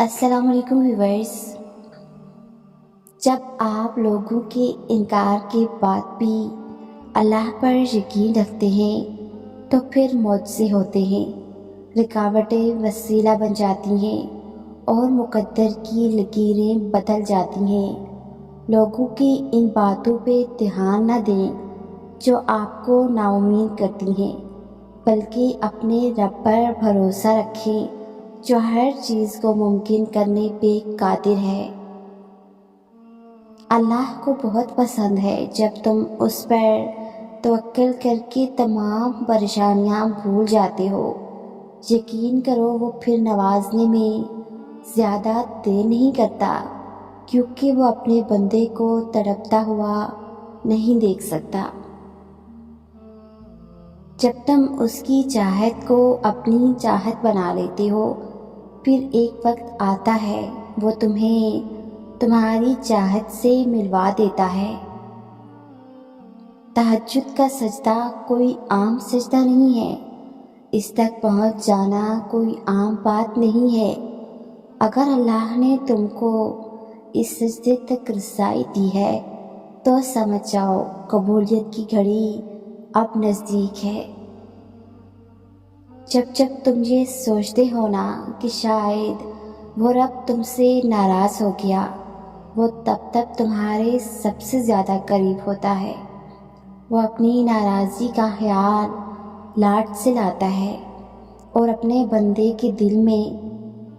السلام علیکم ویورز۔ جب آپ لوگوں کے انکار کے بعد بھی اللہ پر یقین رکھتے ہیں تو پھر معجزے ہوتے ہیں، رکاوٹیں وسیلہ بن جاتی ہیں اور مقدر کی لکیریں بدل جاتی ہیں۔ لوگوں کی ان باتوں پہ دھیان نہ دیں جو آپ کو ناامید کرتی ہیں، بلکہ اپنے رب پر بھروسہ رکھیں جو ہر چیز کو ممکن کرنے پہ قادر ہے۔ اللہ کو بہت پسند ہے جب تم اس پر توکل کر کے تمام پریشانیاں بھول جاتے ہو۔ یقین کرو وہ پھر نوازنے میں زیادہ دیر نہیں کرتا، کیونکہ وہ اپنے بندے کو تڑپتا ہوا نہیں دیکھ سکتا۔ جب تم اس کی چاہت کو اپنی چاہت بنا لیتے ہو، پھر ایک وقت آتا ہے وہ تمہیں تمہاری چاہت سے ملوا دیتا ہے۔ تہجد کا سجدہ کوئی عام سجدہ نہیں ہے، اس تک پہنچ جانا کوئی عام بات نہیں ہے۔ اگر اللہ نے تم کو اس سجدے تک رسائی دی ہے تو سمجھ جاؤ قبولیت کی گھڑی اب نزدیک ہے۔ جب جب تم یہ سوچتے ہو نا کہ شاید وہ رب تم سے ناراض ہو گیا، وہ تب تمہارے سب سے زیادہ قریب ہوتا ہے۔ وہ اپنی ناراضی کا خیال لاٹ سے لاتا ہے اور اپنے بندے کے دل میں،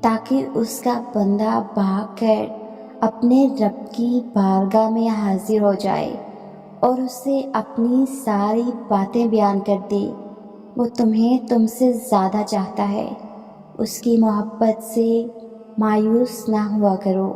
تاکہ اس کا بندہ بھاگ کر اپنے رب کی بارگاہ میں حاضر ہو جائے اور اسے اپنی ساری باتیں بیان کر دے۔ وہ تمہیں تم سے زیادہ چاہتا ہے، اس کی محبت سے مایوس نہ ہوا کرو۔